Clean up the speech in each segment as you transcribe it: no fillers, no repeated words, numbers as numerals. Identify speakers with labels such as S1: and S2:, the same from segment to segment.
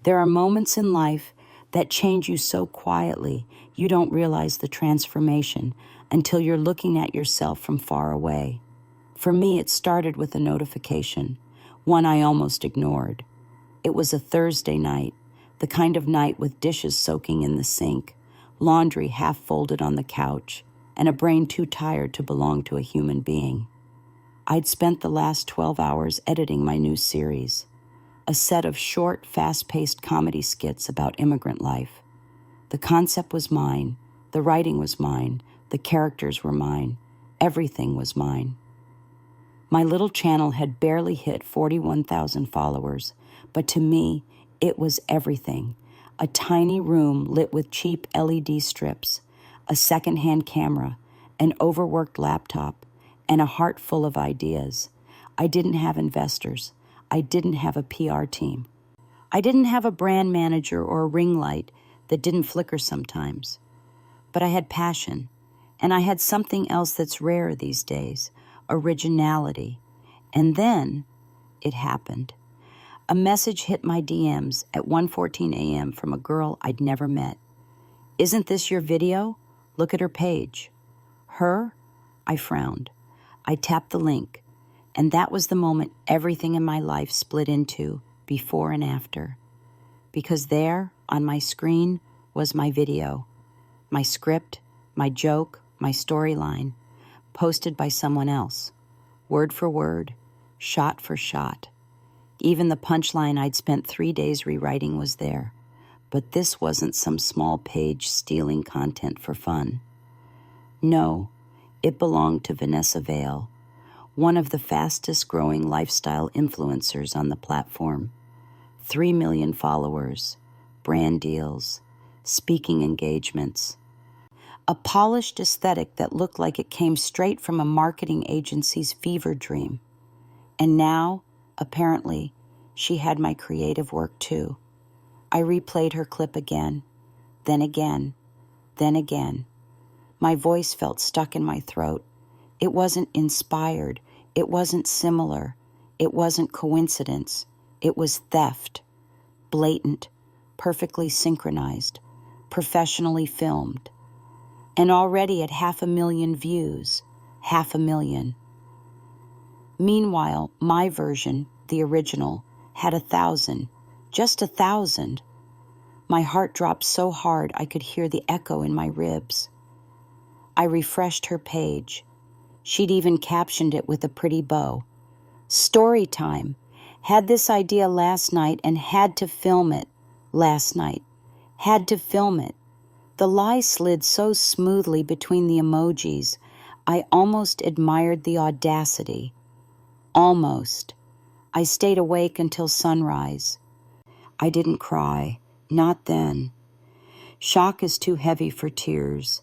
S1: There are moments in life that change you so quietly you don't realize the transformation until you're looking at yourself from far away. For me, it started with a notification, one I almost ignored. It was a Thursday night, the kind of night with dishes soaking in the sink, laundry half folded on the couch, and a brain too tired to belong to a human being. I'd spent the last 12 hours editing my new series, a set of short, fast-paced comedy skits about immigrant life. The concept was mine, the writing was mine, the characters were mine, everything was mine. My little channel had barely hit 41,000 followers, but to me, it was everything. A tiny room lit with cheap LED strips, a secondhand camera, an overworked laptop, and a heart full of ideas. I didn't have investors. I didn't have a PR team. I didn't have a brand manager or a ring light that didn't flicker sometimes. But I had passion, and I had something else that's rare these days, originality. And then it happened. A message hit my DMs at 1:14 a.m. from a girl I'd never met. "Isn't this your video? Look at her page." Her? I frowned. I tapped the link, and that was the moment everything in my life split into before and after. Because there, on my screen, was my video, my script, my joke, my storyline, posted by someone else, word for word, shot for shot. Even the punchline I'd spent 3 days rewriting was there, but this wasn't some small page stealing content for fun. No, it belonged to Vanessa Vale, one of the fastest growing lifestyle influencers on the platform. 3 million followers, brand deals, speaking engagements. A polished aesthetic that looked like it came straight from a marketing agency's fever dream. And now, apparently, she had my creative work too. I replayed her clip again, then again, then again. My voice felt stuck in my throat. It wasn't inspired. It wasn't similar. It wasn't coincidence. It was theft. Blatant, perfectly synchronized, professionally filmed. And already at 500,000 views. 500,000. Meanwhile, my version, the original, had 1,000. Just 1,000. My heart dropped so hard I could hear the echo in my ribs. I refreshed her page. She'd even captioned it with a pretty bow. "Story time. Had this idea last night and had to film it last night. Had to film it." The lie slid so smoothly between the emojis, I almost admired the audacity. Almost. I stayed awake until sunrise. I didn't cry. Not then. Shock is too heavy for tears.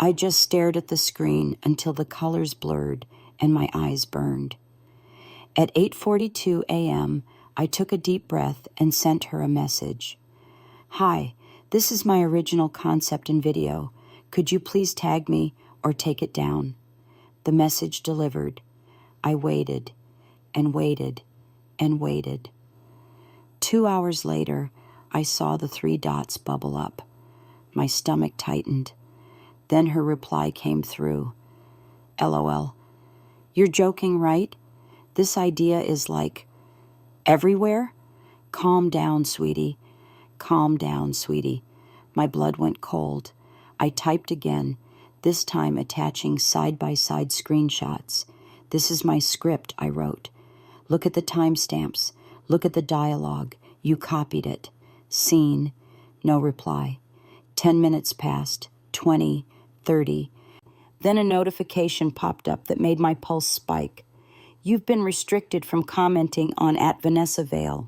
S1: I just stared at the screen until the colors blurred and my eyes burned. At 8:42 a.m., I took a deep breath and sent her a message. "Hi, this is my original concept and video. Could you please tag me or take it down?" The message delivered. I waited and waited and waited. 2 hours later, I saw the 3 dots bubble up. My stomach tightened. Then her reply came through. LOL. "You're joking, right? This idea is like everywhere? Calm down, sweetie. Calm down, sweetie." My blood went cold. I typed again, this time attaching side-by-side screenshots. "This is my script," I wrote. "Look at the timestamps. Look at the dialogue. You copied it. Scene." No reply. 10 minutes passed. 20. 30. Then a notification popped up that made my pulse spike. "You've been restricted from commenting on @VanessaVale."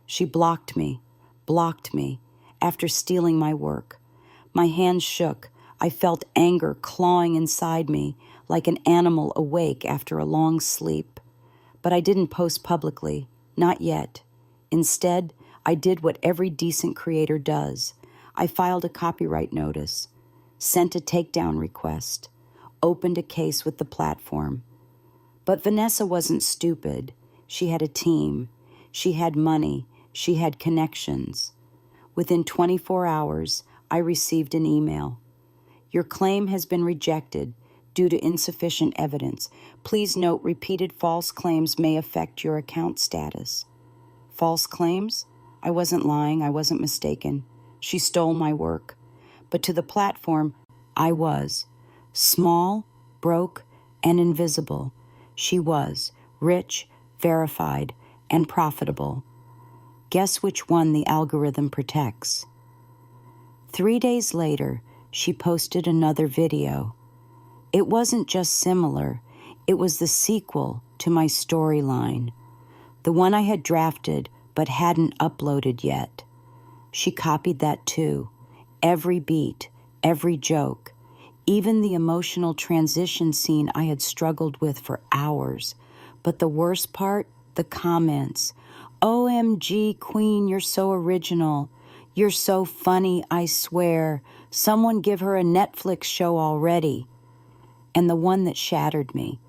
S1: She blocked me, after stealing my work. My hands shook. I felt anger clawing inside me like an animal awake after a long sleep. But I didn't post publicly, not yet. Instead, I did what every decent creator does. I filed a copyright notice, sent a takedown request, opened a case with the platform. But Vanessa wasn't stupid. She had a team. She had money. She had connections. Within 24 hours, I received an email. Your claim has been rejected due to insufficient evidence. Please note repeated false claims may affect your account status. False claims? I wasn't lying. I wasn't mistaken. She stole my work. But to the platform, I was. Small, broke, and invisible. She was rich, verified, and profitable. Guess which one the algorithm protects? 3 days later, she posted another video. It wasn't just similar, it was the sequel to my storyline, the one I had drafted but hadn't uploaded yet. She copied that too, every beat, every joke, even the emotional transition scene I had struggled with for hours. But the worst part, the comments. OMG, Queen, you're so original. You're so funny, I swear. Someone give her a Netflix show already. And the one that shattered me.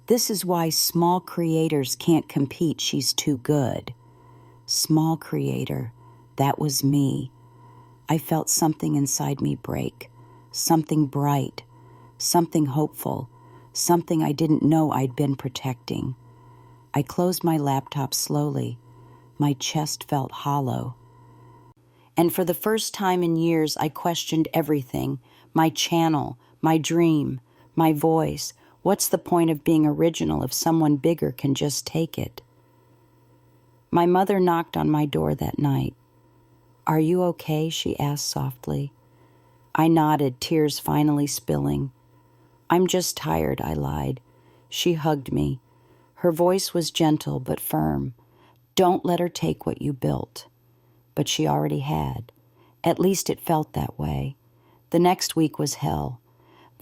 S1: This is why small creators can't compete. She's too good. Small creator, that was me. I felt something inside me break. Something bright. Something hopeful. Something I didn't know I'd been protecting. I closed my laptop slowly. My chest felt hollow. And for the first time in years, I questioned everything. My channel, my dream, my voice. What's the point of being original if someone bigger can just take it? My mother knocked on my door that night. Are you okay? She asked softly. I nodded, tears finally spilling. I'm just tired, I lied. She hugged me. Her voice was gentle but firm. Don't let her take what you built. But she already had. At least it felt that way. The next week was hell.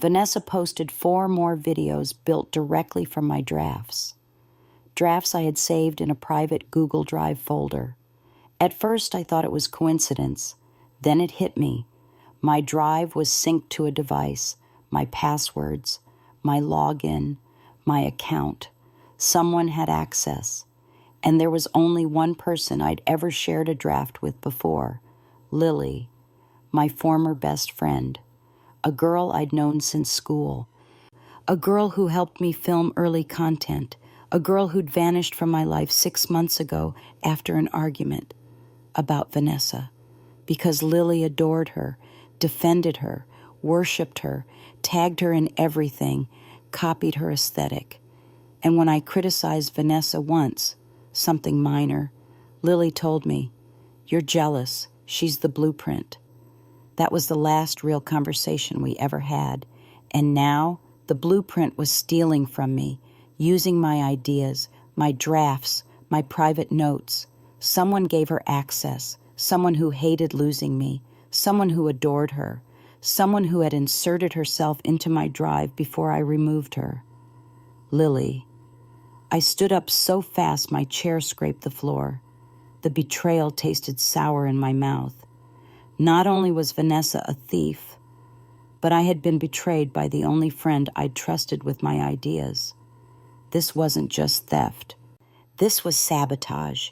S1: Vanessa posted 4 more videos built directly from my drafts. Drafts I had saved in a private Google Drive folder. At first I thought it was coincidence. Then it hit me. My drive was synced to a device, my passwords, my login, my account. Someone had access. And there was only one person I'd ever shared a draft with before, Lily, my former best friend, a girl I'd known since school, a girl who helped me film early content, a girl who'd vanished from my life 6 months ago after an argument about Vanessa, because Lily adored her, defended her, worshipped her, tagged her in everything, copied her aesthetic. And when I criticized Vanessa once, something minor, Lily told me, "You're jealous. She's the blueprint." That was the last real conversation we ever had. And now the blueprint was stealing from me, using my ideas, my drafts, my private notes. Someone gave her access, someone who hated losing me, someone who adored her, someone who had inserted herself into my drive before I removed her. Lily. I stood up so fast my chair scraped the floor. The betrayal tasted sour in my mouth. Not only was Vanessa a thief, but I had been betrayed by the only friend I'd trusted with my ideas. This wasn't just theft. This was sabotage.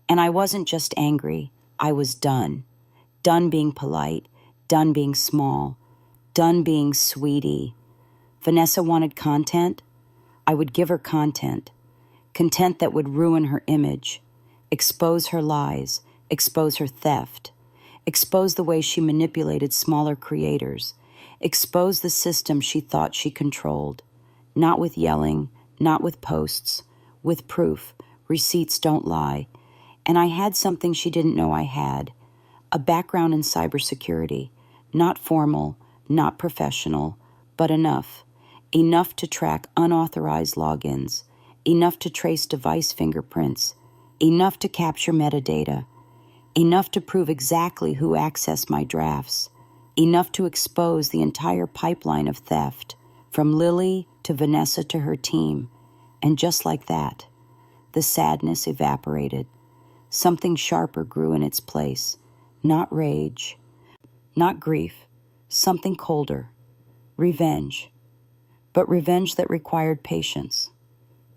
S1: And I wasn't just angry. I was done. Done being polite. Done being small. Done being sweetie. Vanessa wanted content. I would give her content. Content that would ruin her image, expose her lies, expose her theft, expose the way she manipulated smaller creators, expose the system she thought she controlled. Not with yelling, not with posts, with proof. Receipts don't lie. And I had something she didn't know I had, a background in cybersecurity, not formal, not professional, but enough to track unauthorized logins, enough to trace device fingerprints, enough to capture metadata, enough to prove exactly who accessed my drafts, enough to expose the entire pipeline of theft, from Lily to Vanessa to her team. And just like that, the sadness evaporated. Something sharper grew in its place, not rage, not grief, something colder, revenge, but revenge that required patience,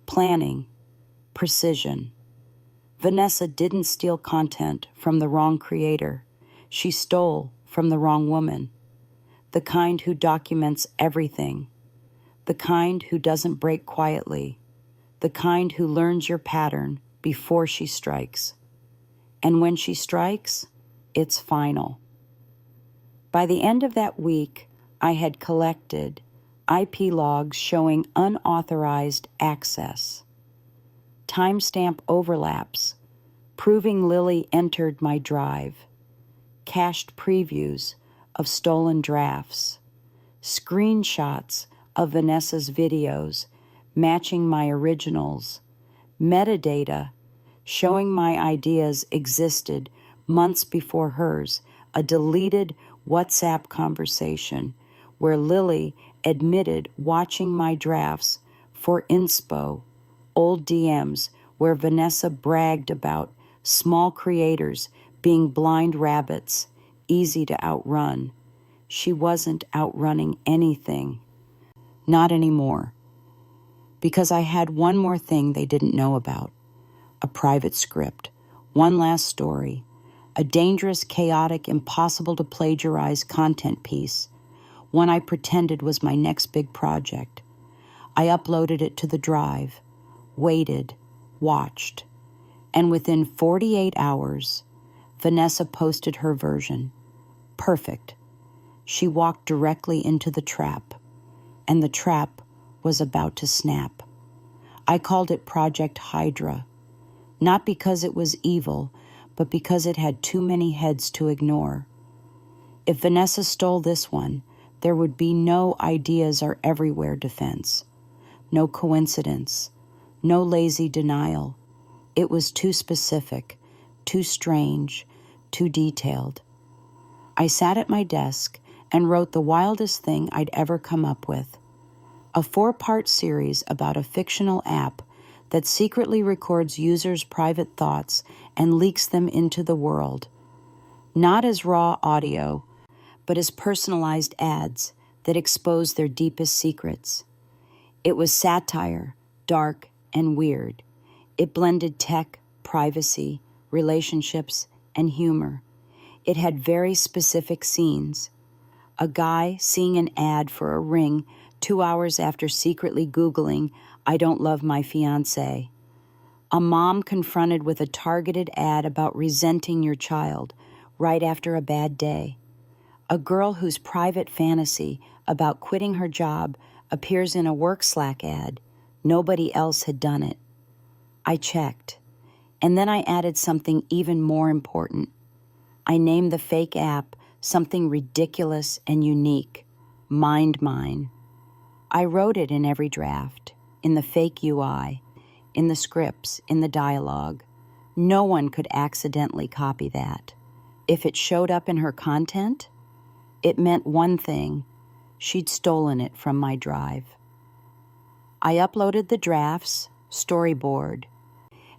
S1: planning, precision. Vanessa didn't steal content from the wrong creator. She stole from the wrong woman. The kind who documents everything. The kind who doesn't break quietly. The kind who learns your pattern before she strikes. And when she strikes, it's final. By the end of that week, I had collected IP logs showing unauthorized access, timestamp overlaps, proving Lily entered my drive, cached previews of stolen drafts, screenshots of Vanessa's videos matching my originals, metadata showing my ideas existed months before hers, a deleted WhatsApp conversation where Lily admitted watching my drafts for inspo, old DMs where Vanessa bragged about small creators being blind rabbits, easy to outrun. She wasn't outrunning anything. Not anymore. Because I had one more thing they didn't know about. A private script, one last story, a dangerous, chaotic, impossible to plagiarize content piece, one I pretended was my next big project. I uploaded it to the drive, waited, watched, and within 48 hours, Vanessa posted her version. Perfect. She walked directly into the trap, and the trap was about to snap. I called it Project Hydra, not because it was evil, but because it had too many heads to ignore. If Vanessa stole this one, there would be no ideas are everywhere defense, no coincidence, no lazy denial. It was too specific, too strange, too detailed. I sat at my desk and wrote the wildest thing I'd ever come up with. A 4-part series about a fictional app that secretly records users' private thoughts and leaks them into the world. Not as raw audio, but as personalized ads that expose their deepest secrets. It was satire, dark and weird. It blended tech, privacy, relationships, and humor. It had very specific scenes. A guy seeing an ad for a ring 2 hours after secretly Googling, "I don't love my fiancé." A mom confronted with a targeted ad about resenting your child right after a bad day. A girl whose private fantasy about quitting her job appears in a work Slack ad. Nobody else had done it. I checked, and then I added something even more important. I named the fake app something ridiculous and unique, Mind Mine. I wrote it in every draft, in the fake UI, in the scripts, in the dialogue. No one could accidentally copy that. If it showed up in her content, it meant one thing: she'd stolen it from my drive. I uploaded the drafts, storyboard,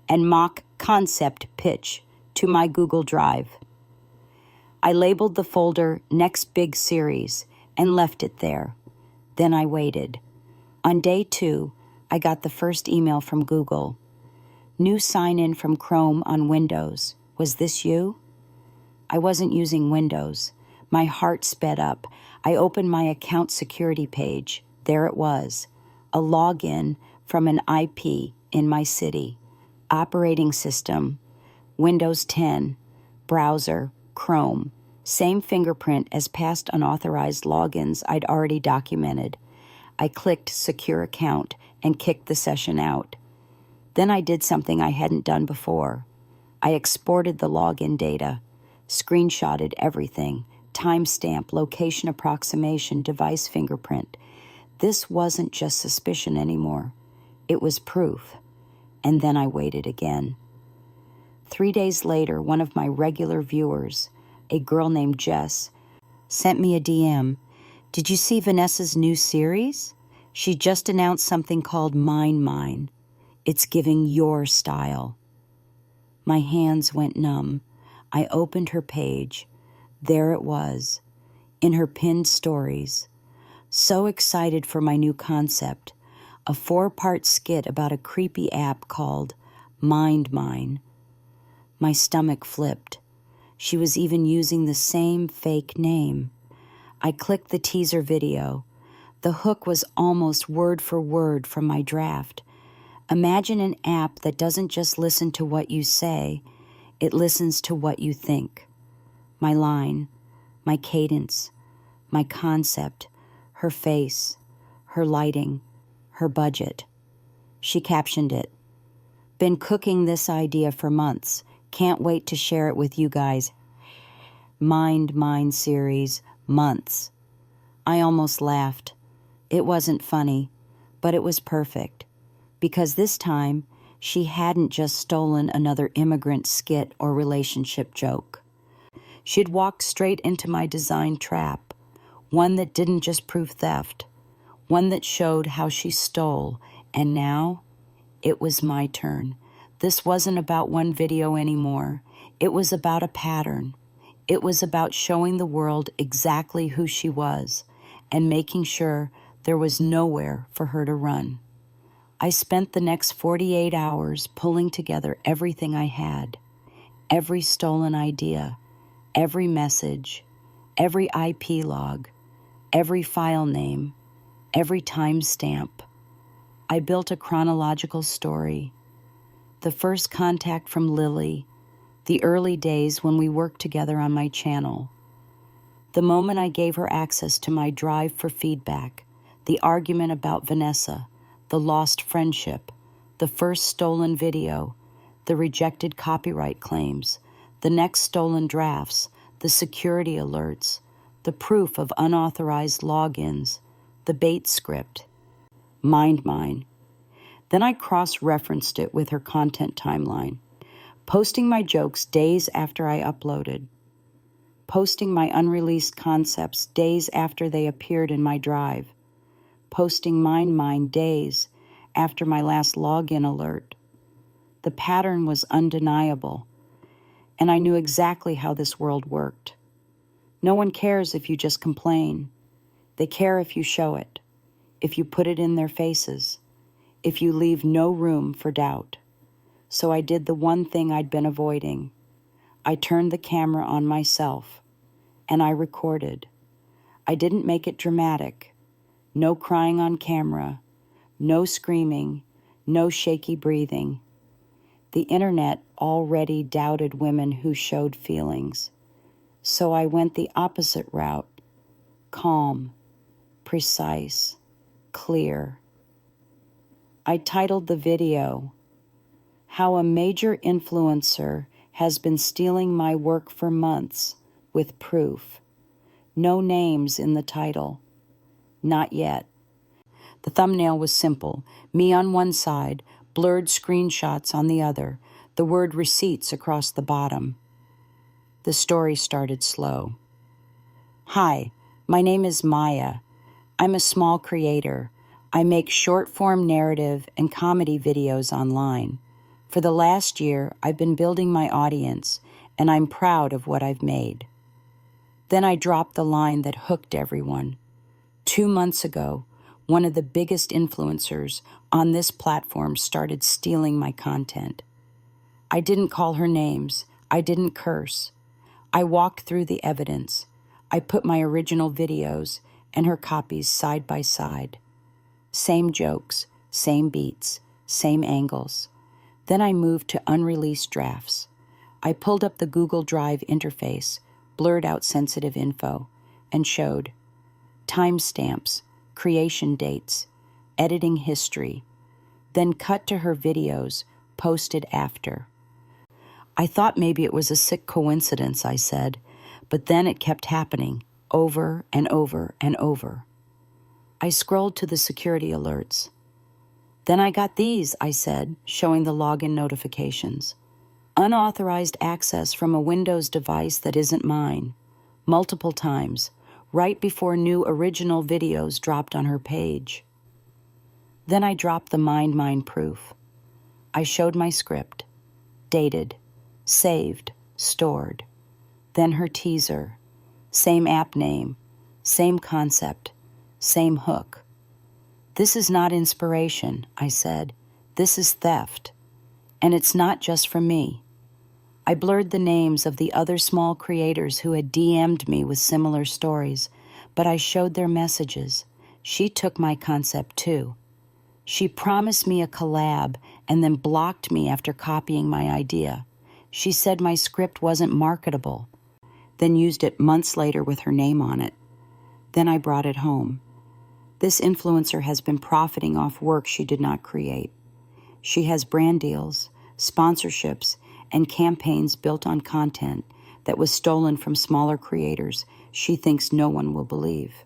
S1: and mock concept pitch to my Google Drive. I labeled the folder Next Big Series and left it there. Then I waited. On day 2, I got the first email from Google. New sign-in from Chrome on Windows. Was this you? I wasn't using Windows. My heart sped up. I opened my account security page. There it was, a login from an IP in my city. Operating system, Windows 10, browser, Chrome. Same fingerprint as past unauthorized logins I'd already documented. I clicked Secure Account and kicked the session out. Then I did something I hadn't done before. I exported the login data, screenshotted everything, timestamp, location approximation, device fingerprint. This wasn't just suspicion anymore. It was proof. And then I waited again. 3 days later, one of my regular viewers, a girl named Jess, sent me a DM. "Did you see Vanessa's new series? She just announced something called Mind Mine. It's giving your style." My hands went numb. I opened her page. There it was, in her pinned stories. So excited for my new concept, a 4-part skit about a creepy app called Mind Mine. My stomach flipped. She was even using the same fake name. I clicked the teaser video. The hook was almost word for word from my draft. Imagine an app that doesn't just listen to what you say, it listens to what you think. My line, my cadence, my concept, her face, her lighting, her budget. She captioned it. Been cooking this idea for months. Can't wait to share it with you guys. Mind series, months. I almost laughed. It wasn't funny, but it was perfect. Because this time, she hadn't just stolen another immigrant skit or relationship joke. She'd walked straight into my design trap, one that didn't just prove theft, one that showed how she stole, and now it was my turn. This wasn't about one video anymore. It was about a pattern. It was about showing the world exactly who she was and making sure there was nowhere for her to run. I spent the next 48 hours pulling together everything I had, every stolen idea, every message, every IP log, every file name, every timestamp. I built a chronological story. The first contact from Lily, the early days when we worked together on my channel. The moment I gave her access to my drive for feedback, the argument about Vanessa, the lost friendship, the first stolen video, the rejected copyright claims, the next stolen drafts, the security alerts, the proof of unauthorized logins, the bait script. Mine. Then I cross-referenced it with her content timeline, posting my jokes days after I uploaded, posting my unreleased concepts days after they appeared in my drive, posting mine days after my last login alert. The pattern was undeniable, and I knew exactly how this world worked. No one cares if you just complain. They care if you show it, if you put it in their faces, if you leave no room for doubt. So I did the one thing I'd been avoiding. I turned the camera on myself, and I recorded. I didn't make it dramatic. No crying on camera, no screaming, no shaky breathing. The internet already doubted women who showed feelings. So I went the opposite route. Calm, precise, clear. I titled the video, How a Major Influencer Has Been Stealing My Work for Months with Proof. No names in the title. Not yet. The thumbnail was simple. Me on one side, blurred screenshots on the other, the word receipts across the bottom. The story started slow. Hi, my name is Maya. I'm a small creator. I make short-form narrative and comedy videos online. For the last year, I've been building my audience, and I'm proud of what I've made. Then I dropped the line that hooked everyone. 2 months ago, one of the biggest influencers on this platform started stealing my content. I didn't call her names. I didn't curse. I walked through the evidence. I put my original videos and her copies side by side. Same jokes, same beats, same angles. Then I moved to unreleased drafts. I pulled up the Google Drive interface, blurred out sensitive info, and showed timestamps, creation dates, editing history, then cut to her videos, posted after. I thought maybe it was a sick coincidence, I said, but then it kept happening, over and over and over. I scrolled to the security alerts. Then I got these, I said, showing the login notifications. Unauthorized access from a Windows device that isn't mine, multiple times, right before new original videos dropped on her page. Then I dropped the mine proof. I showed my script, dated, saved, stored. Then her teaser, same app name, same concept, same hook. This is not inspiration, I said. This is theft. And it's not just from me. I blurred the names of the other small creators who had DM'd me with similar stories, but I showed their messages. She took my concept too. She promised me a collab and then blocked me after copying my idea. She said my script wasn't marketable, then used it months later with her name on it. Then I brought it home. This influencer has been profiting off work she did not create. She has brand deals, sponsorships, and campaigns built on content that was stolen from smaller creators she thinks no one will believe.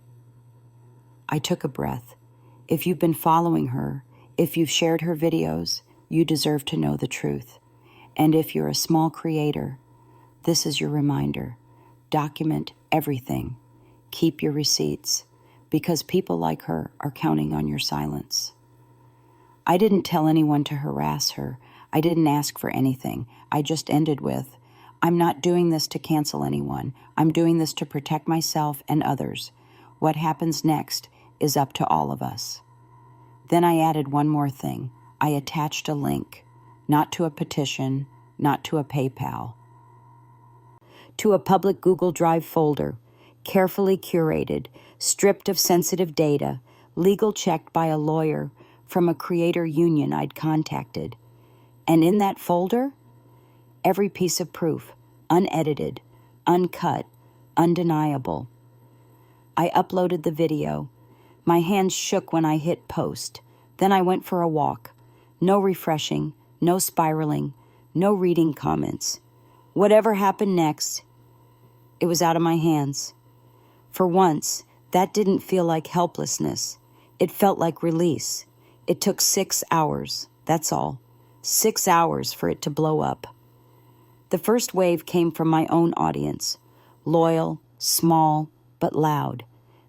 S1: I took a breath. If you've been following her, if you've shared her videos, you deserve to know the truth. And if you're a small creator, this is your reminder. Document everything. Keep your receipts, because people like her are counting on your silence. I didn't tell anyone to harass her. I didn't ask for anything. I just ended with, I'm not doing this to cancel anyone. I'm doing this to protect myself and others. What happens next is up to all of us. Then I added one more thing. I attached a link, not to a petition, not to a PayPal, to a public Google Drive folder, carefully curated, stripped of sensitive data, legal checked by a lawyer from a creator union I'd contacted. And in that folder, every piece of proof, unedited, uncut, undeniable. I uploaded the video. My hands shook when I hit post. Then I went for a walk. No refreshing, no spiraling, no reading comments. Whatever happened next, it was out of my hands. For once, that didn't feel like helplessness. It felt like release. It took 6 hours, that's all. 6 hours for it to blow up. The first wave came from my own audience. Loyal, small, but loud.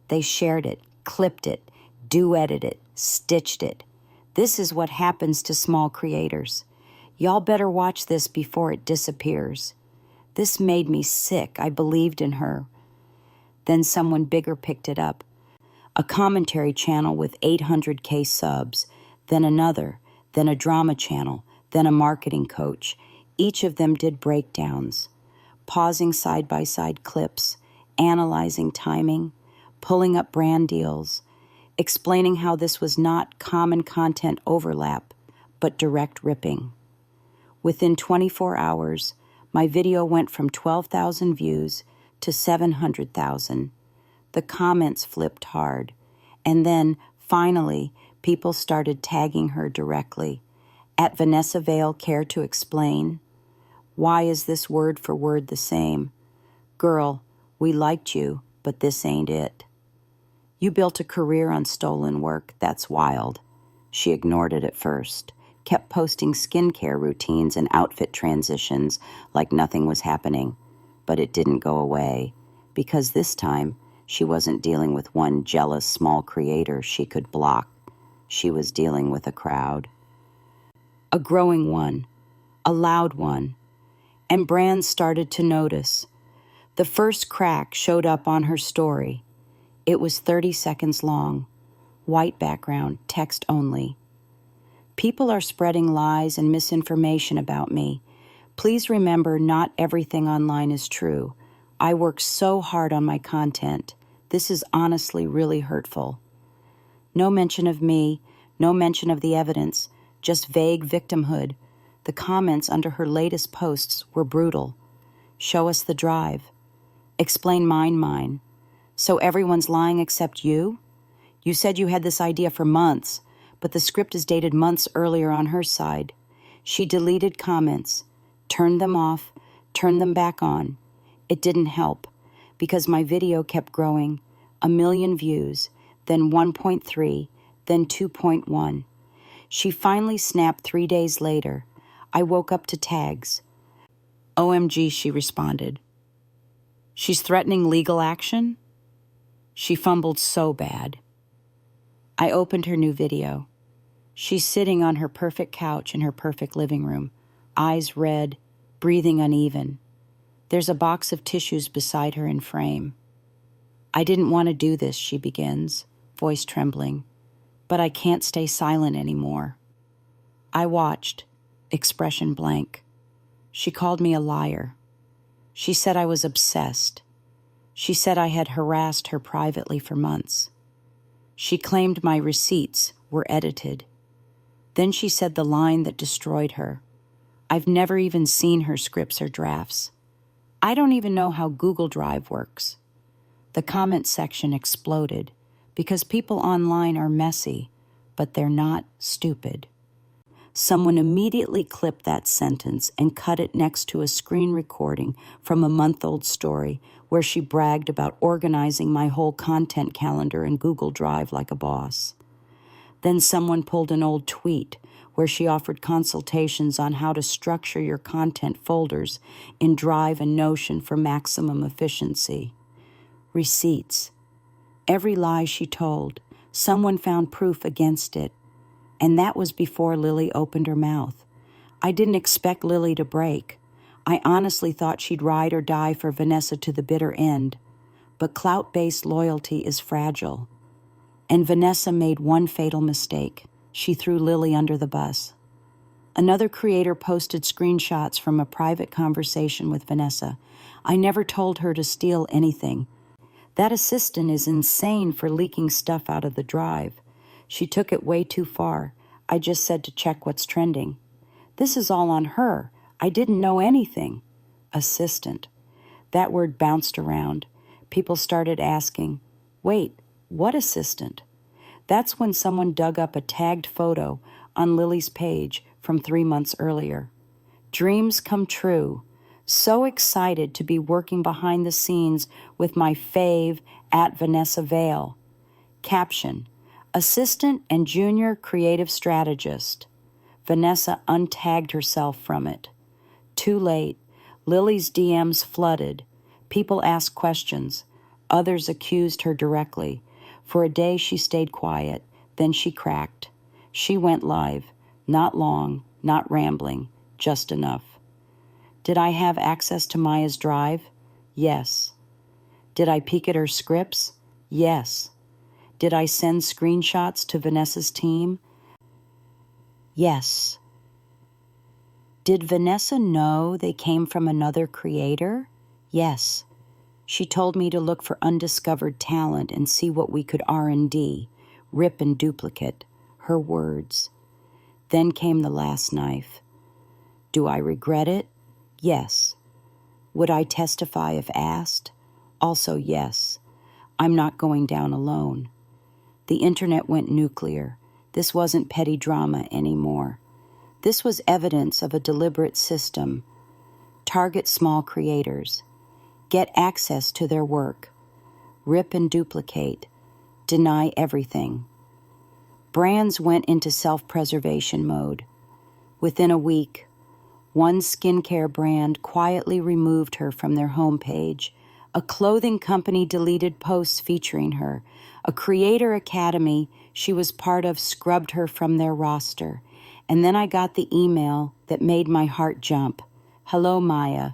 S1: They shared it, clipped it, duetted it, stitched it. This is what happens to small creators. Y'all better watch this before it disappears. This made me sick. I believed in her. Then someone bigger picked it up. A commentary channel with 800K subs, then another, then a drama channel, then a marketing coach. Each of them did breakdowns, pausing side-by-side clips, analyzing timing, pulling up brand deals, explaining how this was not common content overlap, but direct ripping. Within 24 hours, my video went from 12,000 views to 700,000. The comments flipped hard. And then, finally, people started tagging her directly. At Vanessa Vale Care to Explain. Why is this word for word the same? Girl, we liked you, but this ain't it. You built a career on stolen work. That's wild. She ignored it at first, kept posting skincare routines and outfit transitions like nothing was happening. But it didn't go away, because this time she wasn't dealing with one jealous small creator she could block. She was dealing with a crowd. A growing one, a loud one. And brands started to notice. The first crack showed up on her story. It was 30 seconds long, white background, text only. People are spreading lies and misinformation about me. Please remember, not everything online is true. I work so hard on my content. This is honestly really hurtful. No mention of me, no mention of the evidence, just vague victimhood. The comments under her latest posts were brutal. Show us the drive. Explain mine. So everyone's lying except you? You said you had this idea for months, but the script is dated months earlier on her side. She deleted comments, turned them off, turned them back on. It didn't help, because my video kept growing. 1 million views, then 1.3, then 2.1. She finally snapped 3 days later. I woke up to tags. OMG, she responded. She's threatening legal action? She fumbled so bad. I opened her new video. She's sitting on her perfect couch in her perfect living room, eyes red, breathing uneven. There's a box of tissues beside her in frame. I didn't want to do this, she begins, voice trembling, but I can't stay silent anymore. I watched, expression blank. She called me a liar. She said I was obsessed. She said I had harassed her privately for months. She claimed my receipts were edited. Then she said the line that destroyed her. I've never even seen her scripts or drafts. I don't even know how Google Drive works. The comment section exploded because people online are messy, but they're not stupid. Someone immediately clipped that sentence and cut it next to a screen recording from a month-old story where she bragged about organizing my whole content calendar in Google Drive like a boss. Then someone pulled an old tweet where she offered consultations on how to structure your content folders in Drive and Notion for maximum efficiency. Receipts. Every lie she told, someone found proof against it. And that was before Lily opened her mouth. I didn't expect Lily to break. I honestly thought she'd ride or die for Vanessa to the bitter end. But clout-based loyalty is fragile. And Vanessa made one fatal mistake. She threw Lily under the bus. Another creator posted screenshots from a private conversation with Vanessa. I never told her to steal anything. That assistant is insane for leaking stuff out of the drive. She took it way too far. I just said to check what's trending. This is all on her. I didn't know anything. Assistant. That word bounced around. People started asking, wait, what assistant? That's when someone dug up a tagged photo on Lily's page from 3 months earlier. Dreams come true. So excited to be working behind the scenes with my fave at Vanessa Vale. Caption. Assistant and junior creative strategist. Vanessa untagged herself from it. Too late. Lily's DMs flooded. People asked questions. Others accused her directly. For a day she stayed quiet. Then she cracked. She went live. Not long, not rambling, just enough. Did I have access to Maya's drive? Yes. Did I peek at her scripts? Yes. Did I send screenshots to Vanessa's team? Yes. Did Vanessa know they came from another creator? Yes. She told me to look for undiscovered talent and see what we could R&D, rip and duplicate. Her words. Then came the last knife. Do I regret it? Yes. Would I testify if asked? Also yes. I'm not going down alone. The internet went nuclear. This wasn't petty drama anymore. This was evidence of a deliberate system. Target small creators. Get access to their work. Rip and duplicate. Deny everything. Brands went into self-preservation mode. Within a week, one skincare brand quietly removed her from their homepage. A clothing company deleted posts featuring her. A creator academy she was part of scrubbed her from their roster. And then I got the email that made my heart jump. Hello, Maya.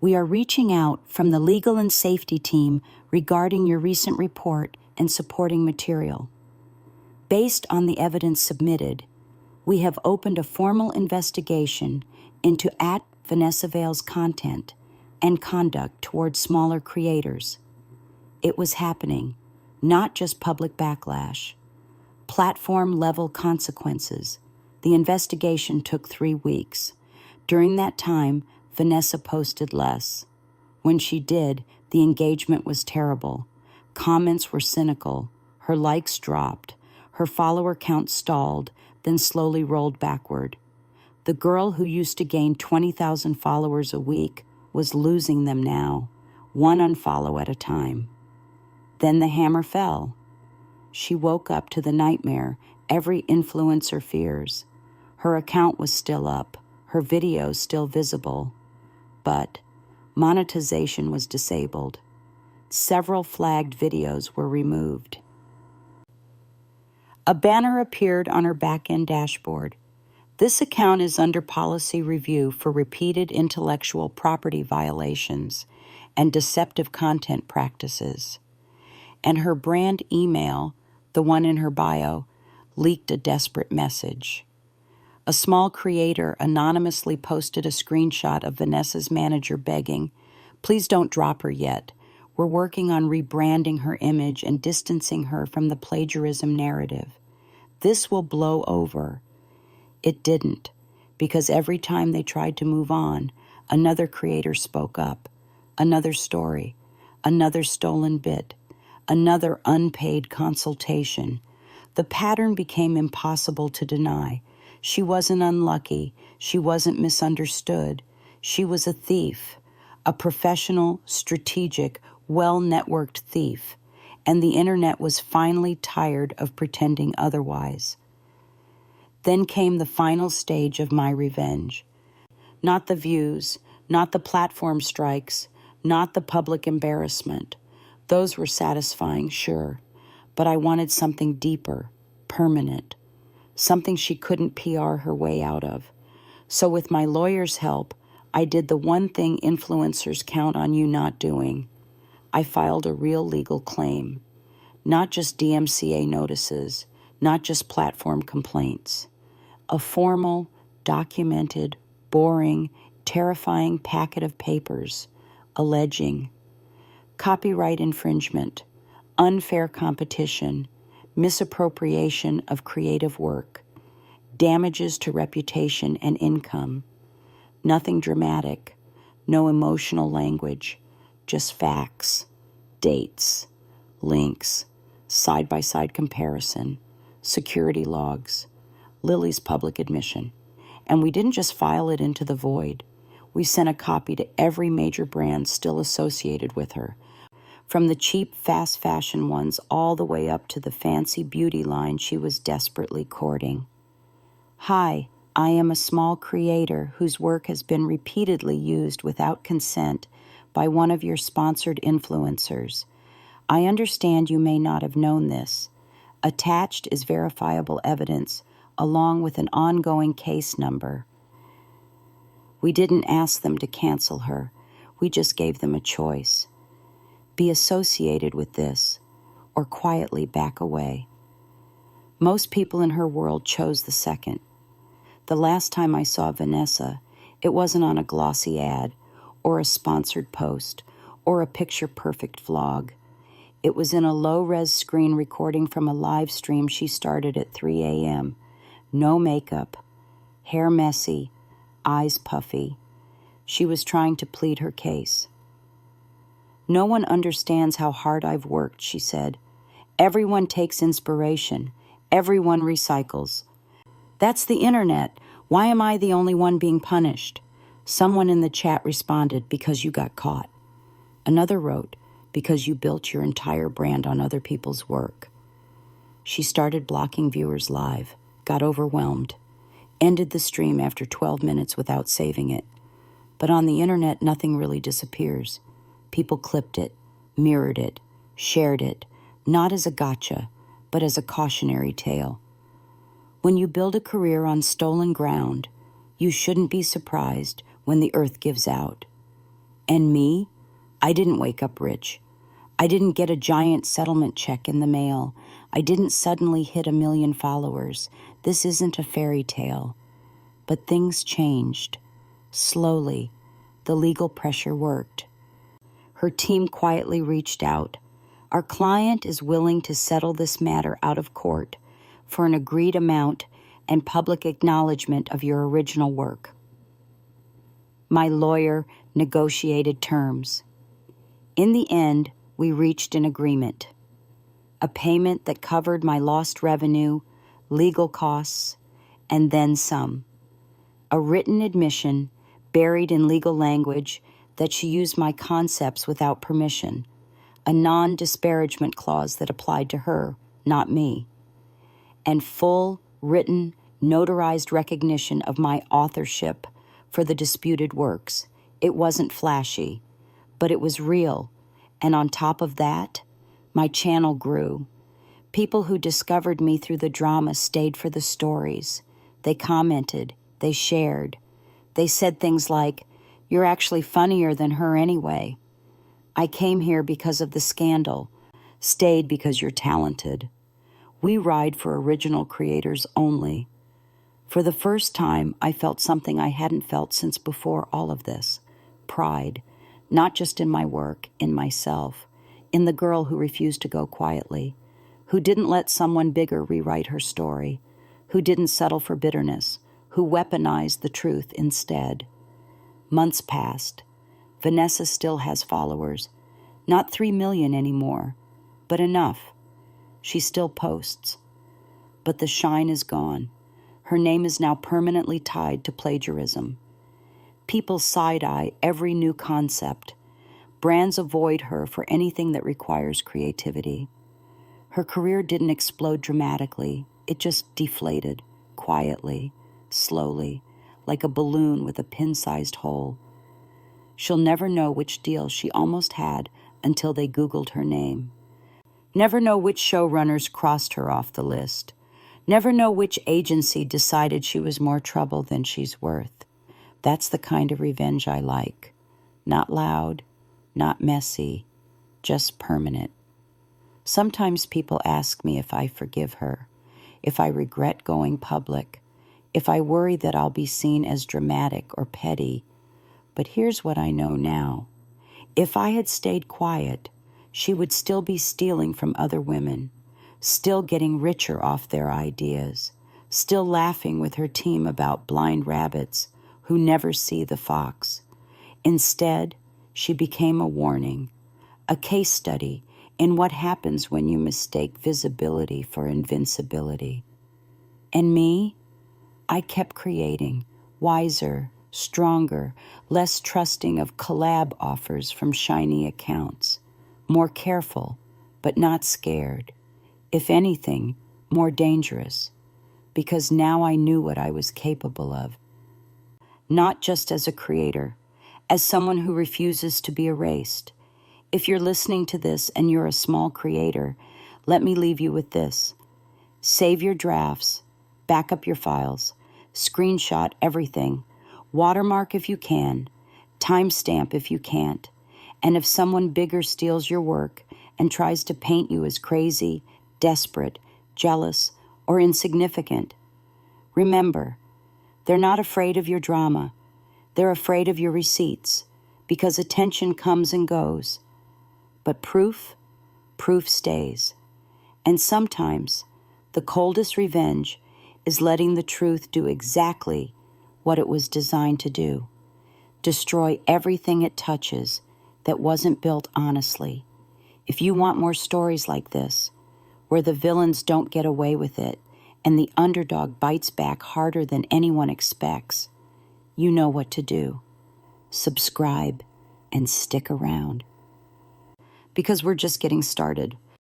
S1: We are reaching out from the legal and safety team regarding your recent report and supporting material. Based on the evidence submitted, we have opened a formal investigation into @Vanessa Vale's content and conduct towards smaller creators. It was happening, not just public backlash. Platform-level consequences. The investigation took 3 weeks. During that time, Vanessa posted less. When she did, the engagement was terrible. Comments were cynical. Her likes dropped. Her follower count stalled, then slowly rolled backward. The girl who used to gain 20,000 followers a week was losing them now, one unfollow at a time. Then the hammer fell. She woke up to the nightmare every influencer fears. Her account was still up, her videos still visible, but monetization was disabled. Several flagged videos were removed. A banner appeared on her back-end dashboard. This account is under policy review for repeated intellectual property violations and deceptive content practices. And her brand email, the one in her bio, leaked a desperate message. A small creator anonymously posted a screenshot of Vanessa's manager begging, "Please don't drop her yet. We're working on rebranding her image and distancing her from the plagiarism narrative. This will blow over." It didn't, because every time they tried to move on, another creator spoke up. Another story, another stolen bit, another unpaid consultation. The pattern became impossible to deny. She wasn't unlucky. She wasn't misunderstood. She was a thief, a professional, strategic, well-networked thief. And the internet was finally tired of pretending otherwise. Then came the final stage of my revenge. Not the views, not the platform strikes, not the public embarrassment. Those were satisfying, sure, but I wanted something deeper, permanent, something she couldn't PR her way out of. So with my lawyer's help, I did the one thing influencers count on you not doing. I filed a real legal claim, not just DMCA notices, not just platform complaints. A formal, documented, boring, terrifying packet of papers alleging copyright infringement, unfair competition, misappropriation of creative work, damages to reputation and income. Nothing dramatic, no emotional language, just facts, dates, links, side-by-side comparison, security logs, Lily's public admission. And we didn't just file it into the void. We sent a copy to every major brand still associated with her, from the cheap fast fashion ones all the way up to the fancy beauty line she was desperately courting. "Hi, I am a small creator whose work has been repeatedly used without consent by one of your sponsored influencers. I understand you may not have known this. Attached is verifiable evidence along with an ongoing case number." We didn't ask them to cancel her. We just gave them a choice. Be associated with this, or quietly back away. Most people in her world chose the second. The last time I saw Vanessa, it wasn't on a glossy ad, or a sponsored post, or a picture-perfect vlog. It was in a low-res screen recording from a live stream she started at 3 a.m. No makeup, hair messy, eyes puffy. She was trying to plead her case. "No one understands how hard I've worked," she said. "Everyone takes inspiration. Everyone recycles. That's the internet. Why am I the only one being punished?" Someone in the chat responded, "Because you got caught." Another wrote, "Because you built your entire brand on other people's work." She started blocking viewers live, got overwhelmed, ended the stream after 12 minutes without saving it. But on the internet, nothing really disappears. People clipped it, mirrored it, shared it, not as a gotcha, but as a cautionary tale. When you build a career on stolen ground, you shouldn't be surprised when the earth gives out. And me? I didn't wake up rich. I didn't get a giant settlement check in the mail. I didn't suddenly hit 1 million followers. This isn't a fairy tale. But things changed. Slowly, the legal pressure worked. Her team quietly reached out. "Our client is willing to settle this matter out of court for an agreed amount and public acknowledgement of your original work." My lawyer negotiated terms. In the end, we reached an agreement. A payment that covered my lost revenue, legal costs, and then some. A written admission, buried in legal language, that she used my concepts without permission. A non-disparagement clause that applied to her, not me. And full, written, notarized recognition of my authorship for the disputed works. It wasn't flashy, but it was real. And on top of that, my channel grew. People who discovered me through the drama stayed for the stories. They commented, they shared. They said things like, "You're actually funnier than her anyway." "I came here because of the scandal," "Stayed because you're talented." We ride for original creators only. For the first time, I felt something I hadn't felt since before all of this. Pride, not just in my work, in myself, in the girl who refused to go quietly, who didn't let someone bigger rewrite her story, who didn't settle for bitterness, who weaponized the truth instead. Months passed. Vanessa still has followers. Not 3 million anymore, but enough. She still posts. But the shine is gone. Her name is now permanently tied to plagiarism. People side-eye every new concept. Brands avoid her for anything that requires creativity. Her career didn't explode dramatically. It just deflated, quietly, slowly, like a balloon with a pin-sized hole. She'll never know which deal she almost had until they Googled her name. Never know which showrunners crossed her off the list. Never know which agency decided she was more trouble than she's worth. That's the kind of revenge I like. Not loud, not messy, just permanent. Sometimes people ask me if I forgive her, if I regret going public, if I worry that I'll be seen as dramatic or petty. But here's what I know now. If I had stayed quiet, she would still be stealing from other women, still getting richer off their ideas, still laughing with her team about blind rabbits who never see the fox. Instead, she became a warning, a case study in what happens when you mistake visibility for invincibility. And me? I kept creating, wiser, stronger, less trusting of collab offers from shiny accounts, more careful, but not scared. If anything, more dangerous, because now I knew what I was capable of. Not just as a creator, as someone who refuses to be erased. If you're listening to this and you're a small creator, let me leave you with this. Save your drafts, back up your files, screenshot everything, watermark if you can, timestamp if you can't, and if someone bigger steals your work and tries to paint you as crazy, desperate, jealous, or insignificant, remember, they're not afraid of your drama. They're afraid of your receipts, because attention comes and goes. But proof stays. And sometimes the coldest revenge is letting the truth do exactly what it was designed to do. Destroy everything it touches that wasn't built honestly. If you want more stories like this, where the villains don't get away with it and the underdog bites back harder than anyone expects, you know what to do. Subscribe and stick around. Because we're just getting started.